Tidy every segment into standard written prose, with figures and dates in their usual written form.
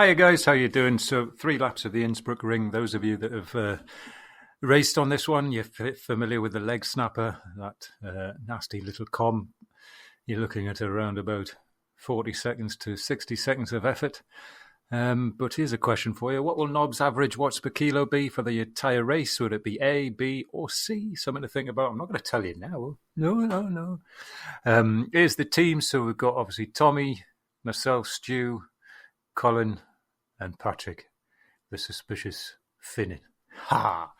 Hiya guys, how you doing? So 3 laps of the Innsbruck Ring. Those of you that have raced on this one, you're familiar with the leg snapper, that nasty little com. You're looking at around about 40 seconds to 60 seconds of effort. But here's a question for you. What will Nob's average watts per kilo be for the entire race? Would it be A, B or C? Something to think about. I'm not going to tell you now. No. Here's the team. So we've got obviously Tommy, myself, Stu, Colin and Patrick, the suspicious Finnan. Ha!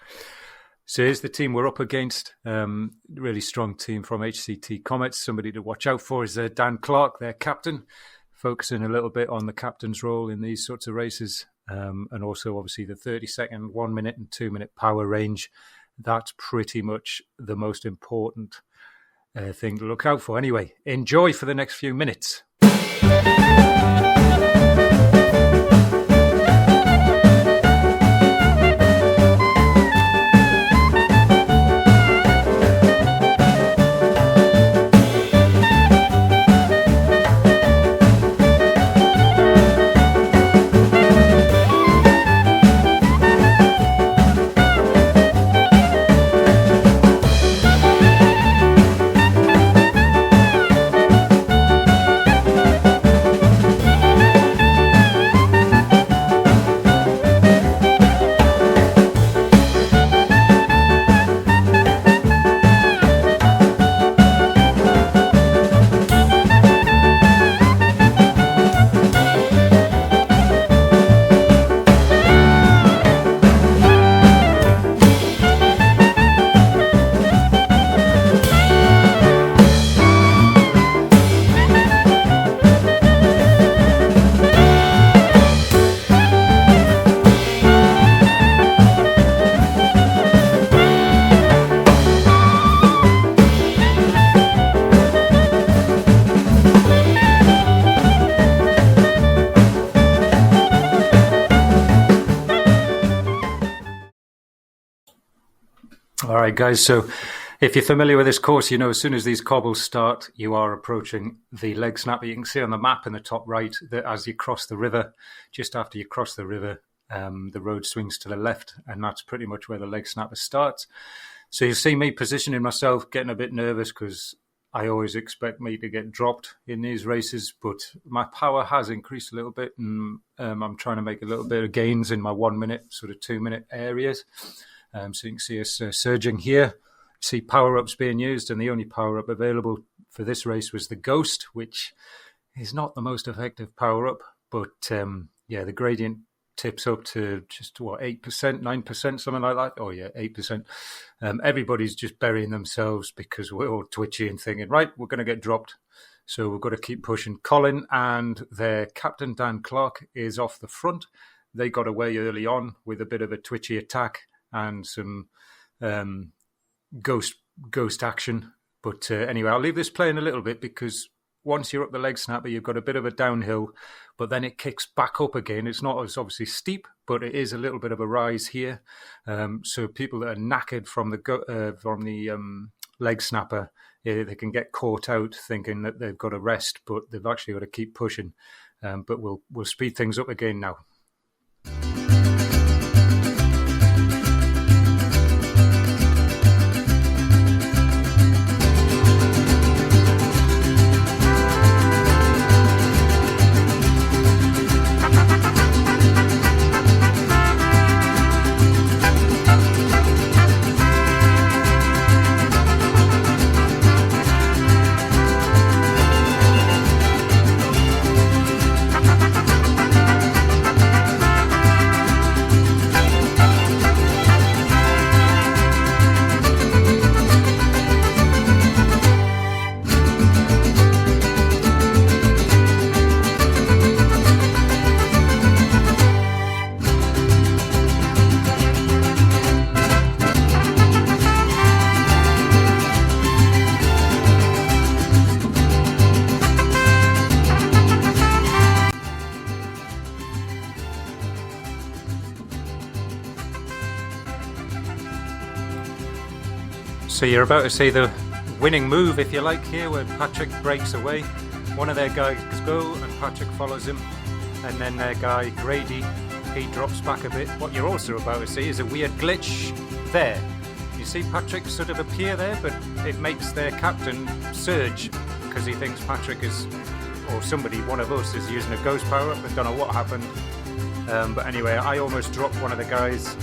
So here's the team we're up against. Really strong team from HCT Comets. Somebody to watch out for is Dan Clark, their captain, focusing a little bit on the captain's role in these sorts of races. And also obviously the 30-second, 1 minute and 2 minute power range. That's pretty much the most important thing to look out for. Anyway, enjoy for the next few minutes. All right, guys, so if you're familiar with this course, you know as soon as these cobbles start, you are approaching the leg snapper. You can see on the map in the top right that as you cross the river, just after you cross the river, the road swings to the left, and that's pretty much where the leg snapper starts. So you'll see me positioning myself, getting a bit nervous because I always expect me to get dropped in these races, but my power has increased a little bit, and I'm trying to make a little bit of gains in my 1 minute, sort of 2 minute areas. So you can see us surging here. See power-ups being used, and the only power-up available for this race was the Ghost, which is not the most effective power-up, but the gradient tips up to just, 8%, 9%, something like that? Oh, yeah, 8%. Everybody's just burying themselves because we're all twitchy and thinking, right, we're going to get dropped. So we've got to keep pushing. Colin and their captain, Dan Clark, is off the front. They got away early on with a bit of a twitchy attack and some ghost action. But anyway, I'll leave this playing a little bit because once you're up the leg snapper, you've got a bit of a downhill, but then it kicks back up again. It's not as obviously steep, but it is a little bit of a rise here. So people that are knackered from the leg snapper, they can get caught out thinking that they've got to rest, but they've actually got to keep pushing. But we'll speed things up again now. So you're about to see the winning move, if you like, here where Patrick breaks away. One of their guys go and Patrick follows him. and then their guy Grady, he drops back a bit. What you're also about to see is a weird glitch there. You see Patrick sort of appear there, but it makes their captain surge because he thinks Patrick is, or somebody, one of us, is using a ghost power-up. I don't know what happened. But anyway, I almost dropped one of the guys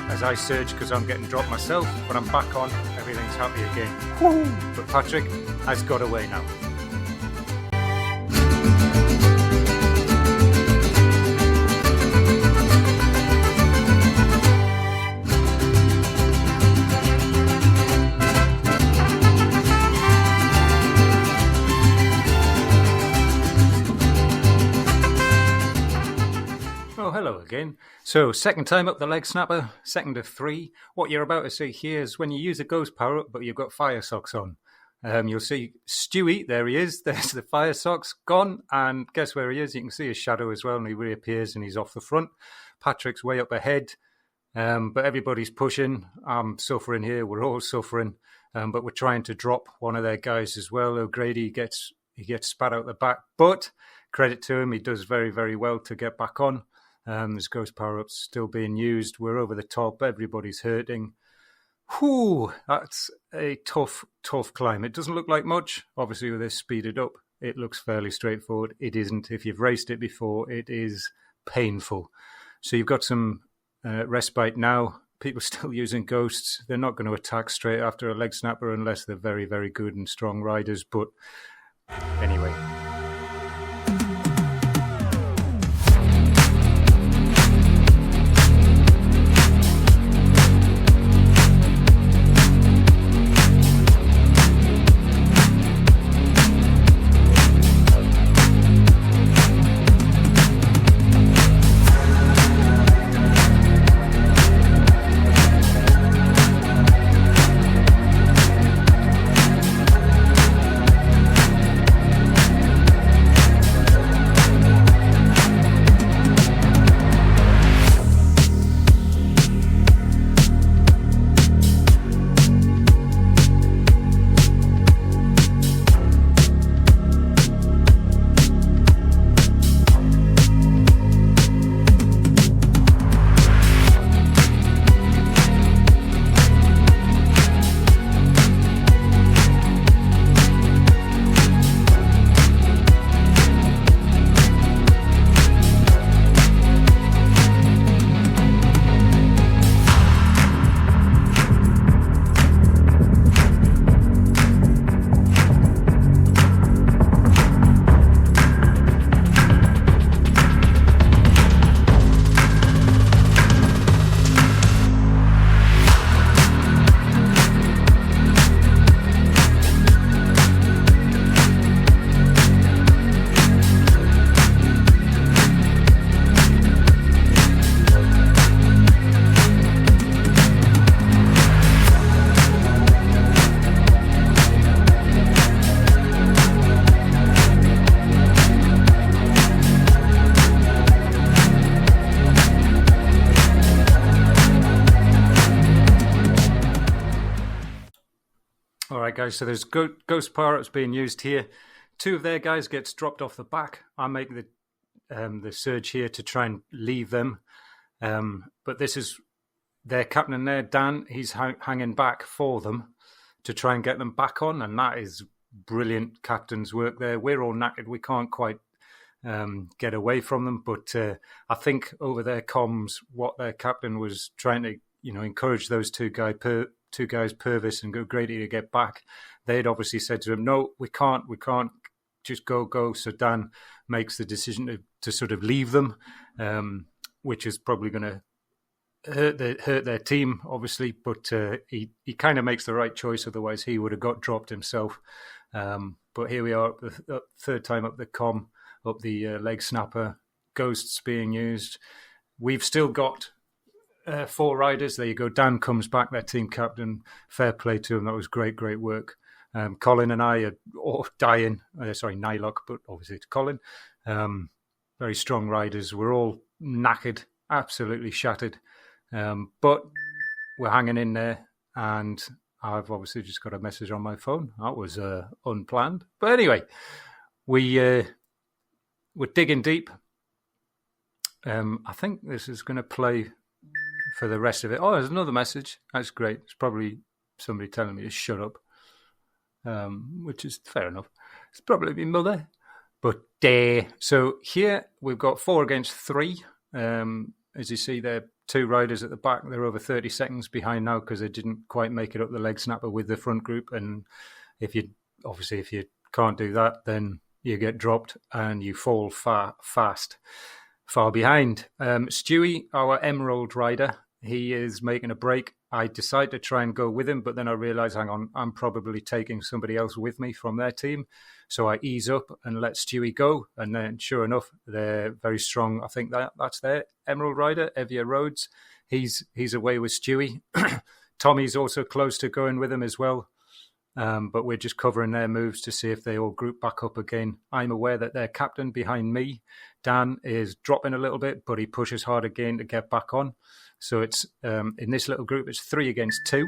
as I surge because I'm getting dropped myself. But I'm back on. Everything's happy again. Woo! But Patrick has got away now. Hello again. So, second time up the leg snapper, second of 3. What you're about to see here is when you use a ghost power up, but you've got fire socks on. You'll see Stewie, there he is, there's the fire socks gone, and guess where he is? You can see his shadow as well, and he reappears and he's off the front. Patrick's way up ahead, but everybody's pushing. I'm suffering here, we're all suffering, but we're trying to drop one of their guys as well. O'Grady gets spat out the back, but credit to him, he does very, very well to get back on. There's ghost power-ups still being used. We're over the top. Everybody's hurting. Whew, that's a tough climb. It doesn't look like much. Obviously, with this speeded up, it looks fairly straightforward. It isn't. If you've raced it before, it is painful. So you've got some respite now. People still using ghosts. They're not going to attack straight after a leg snapper unless they're very, very good and strong riders. But anyway. Guys, so there's ghost power-ups being used here. 2 of their guys gets dropped off the back. I make the surge here to try and leave them, but this is their captain there, Dan. He's hanging back for them to try and get them back on, and that is brilliant captain's work there. We're all knackered. We can't quite get away from them, but I think over their comms, what their captain was trying to encourage those two guys, Purvis and Grady, to get back. They'd obviously said to him, no, we can't, just go. So Dan makes the decision to sort of leave them, which is probably going to hurt their team, obviously, but he kind of makes the right choice, otherwise he would have got dropped himself. But here we are, the third time up the leg snapper, ghosts being used. We've still got 4 riders. There you go. Dan comes back, their team captain. Fair play to him. That was great work. Colin and I are all dying. Nylock, but obviously it's Colin. Very strong riders. We're all knackered, absolutely shattered. But we're hanging in there, and I've obviously just got a message on my phone. That was unplanned. But anyway, we're digging deep. I think this is going to play for the rest of it. Oh, there's another message. That's great. It's probably somebody telling me to shut up, which is fair enough. It's probably my mother. But so here we've got 4 against 3. As you see, there are 2 riders at the back. They're over 30 seconds behind now because they didn't quite make it up the leg snapper with the front group. And if you can't do that, then you get dropped and you fall far behind. Stewie, our Emerald rider, he is making a break. I decided to try and go with him, but then I realised, hang on, I'm probably taking somebody else with me from their team. So I ease up and let Stewie go. And then sure enough, they're very strong. I think that's their Emerald rider, Evia Rhodes. He's away with Stewie. Tommy's also close to going with him as well. But we're just covering their moves to see if they all group back up again. I'm aware that their captain behind me, Dan, is dropping a little bit, but he pushes hard again to get back on. So it's in this little group, it's 3 against 2.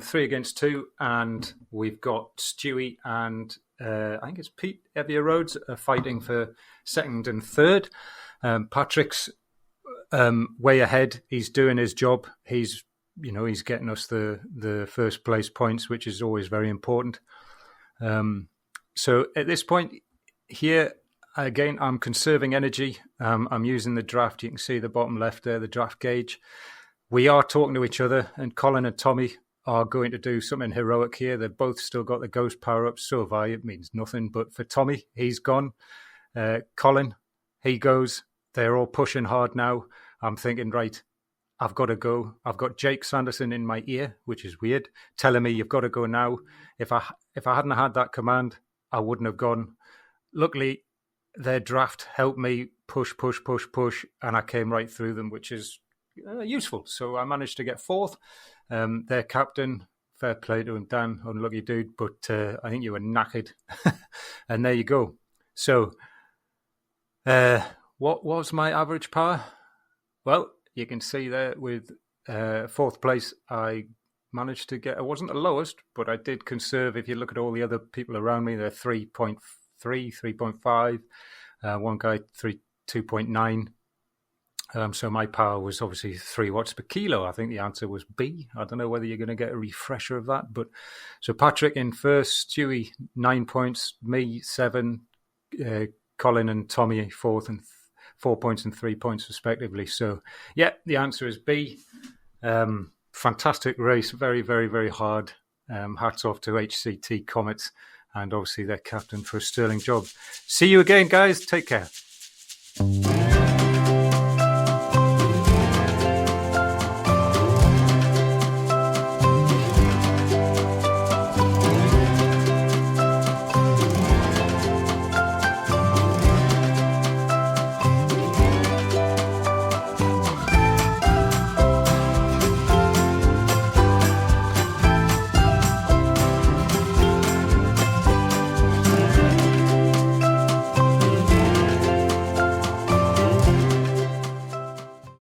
3 against 2, and we've got Stewie and I think it's Pete Evia Rhodes fighting for second and third. Patrick's way ahead. He's doing his job. He's getting us the first place points, which is always very important. So at this point here, again, I'm conserving energy. I'm using the draft. You can see the bottom left there, the draft gauge. We are talking to each other, and Colin and Tommy are going to do something heroic here. They've both still got the ghost power-up. So have I. It means nothing. But for Tommy, he's gone. Colin, he goes. They're all pushing hard now. I'm thinking, right, I've got to go. I've got Jake Sanderson in my ear, which is weird, telling me you've got to go now. If I hadn't had that command, I wouldn't have gone. Luckily, their draft helped me push, and I came right through them, which is useful. So I managed to get 4th. Their captain, fair play to him, Dan, unlucky dude, but I think you were knackered. And there you go. So what was my average power? Well, you can see there with 4th place, I managed to get, it wasn't the lowest, but I did conserve. If you look at all the other people around me, they're 3.3, 3.5. One guy, 2.9. So my power was obviously 3 watts per kilo. I think the answer was B. I don't know whether you're going to get a refresher of that. But so Patrick in first, Stewie 9 points, me 7, Colin and Tommy 4th and 4 points and 3 points respectively. So yeah, the answer is B. Fantastic race, very, very, very hard. Hats off to HCT Comets and obviously their captain for a sterling job. See you again, guys. Take care.